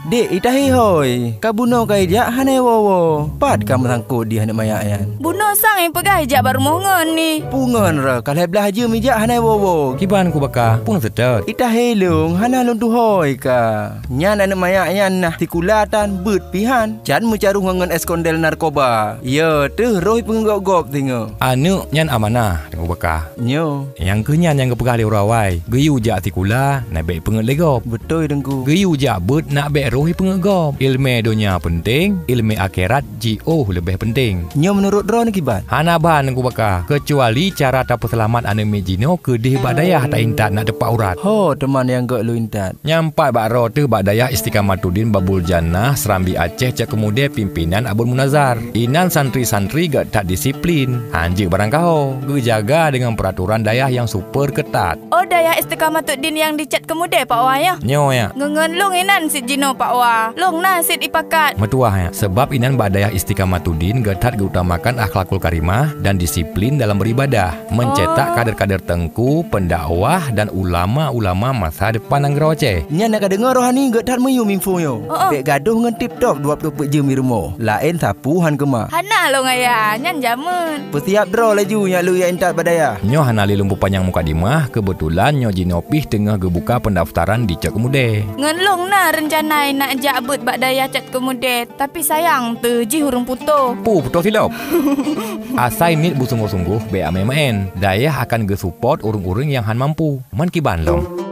Dek, itahi hoi. Kabuno kai jak hanai wowo. Pat kamu sangkut dia nak mayak yan. Buno sang yang pegai jak baru mongon ni. Pungan ra kalau belah je mi jak hanai wowo. Kiban ku baka pun setet. Itahi lung hana lung tu hoi ka. Nyan nak mayak yan nah tikulatan bet pihan. Jan mencaru ngan eskondel narkoba. Ya, tu roh penggok-gok tingo. Anu nyan amanah ku baka. Nyo. Yang kenyan yang kepegah le urawai. Geyu jak tikula nak baik penget legop. Betul dengku. Geyu jak bet nak baik rohi pengegop. Ilmu dunia penting, ilmu akhirat jauh lebih penting. Nyo menurut roh ni kibat. Hana bahan ku baka. Kecuali cara tak selamat ane mejino ke dih badayah tak intat nak tepat urat. Ho, teman yang gak lu intat. Nyampai bak roh tu badayah Istiqamatuddin Babul Jannah Serambi Aceh cak kemudian pimpinan Abul Munazar. Inan santri-santri gak tak disiplin. Anjir barang kau. Gejaga dengan peraturan dayah yang super ketat. Oh, dayah Istiqamatuddin yang dicat kemudian Pak Wah ya? Nyo ya. Ngengen long inan sit jino Pak Wah. Long na sit ipakat. Metuah ya. Sebab inan badayah Istiqamatuddin getat diutamakan akhlakul karimah dan disiplin dalam beribadah. Mencetak kader-kader tengku, pendakwah dan ulama-ulama masa depan Anggrau Aceh. Nyan nak dengar rohani getat meyum info yo. Bek gaduh ngan tip top 24 jam di rumah. Lain sapu han kema. Hana long ayah, nyan jamun. Persiap draw laju yang lu yang intat badaya. Nyo hanali lumpu panjang mukadimah, kebetulan nyo jinopih tengah gebuka pendaftaran di Cek Kemude. Ngenlong na rencanai nak jabut bak daya cat kemudian. Tapi sayang terji hurung puto. Puto silap. Asai nit busungguh-sungguh be ame main. Dayah akan ge-support urung-urung yang han mampu. Man kiban long.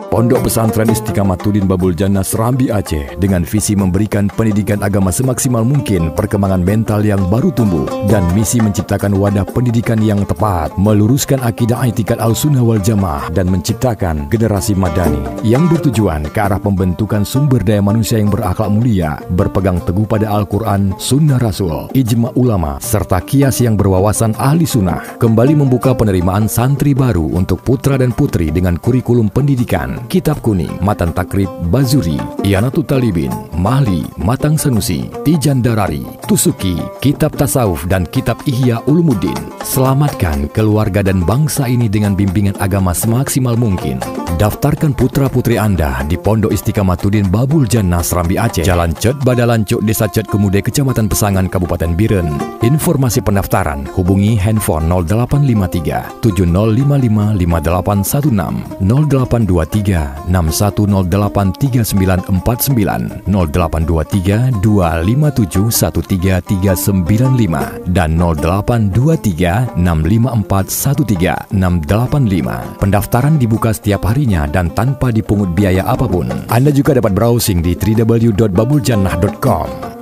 Pondok Pesantren Istiqamatuddin Babul Jannah Serambi Aceh dengan visi memberikan pendidikan agama semaksimal mungkin, perkembangan mental yang baru tumbuh dan misi menciptakan wadah pendidikan yang tepat, meluruskan akidah i'tikad al-sunnah wal jamaah dan menciptakan generasi madani yang bertujuan ke arah pembentukan sumber daya manusia yang berakhlak mulia, berpegang teguh pada Al-Quran, sunnah Rasul, ijma' ulama serta kias yang berwawasan ahli sunnah. Kembali membuka penerimaan santri baru untuk putra dan putri dengan kurikulum pendidikan Kitab Kuning, Matan Takrib Bazuri, Iyanatut Talibin, Mahli, Matang Sanusi, Tijan Darari, Tusuki, Kitab Tasawuf dan Kitab Ihya Ulumuddin. Selamatkan keluarga dan bangsa ini dengan bimbingan agama semaksimal mungkin. Daftarkan putra-putri anda di Pondok Istiqamatuddin Babul Jannah Serambi Aceh, Jalan Cet Badalancuk, Desa Cet Kemude, Kecamatan Pesangan, Kabupaten Biren. Informasi pendaftaran hubungi handphone 0853 7055 5816 0823 61083949 0823 257 13395 dan 0823 654 13685. Pendaftaran dibuka setiap harinya dan tanpa dipungut biaya apapun. Anda juga dapat browsing di www.babuljannah.com.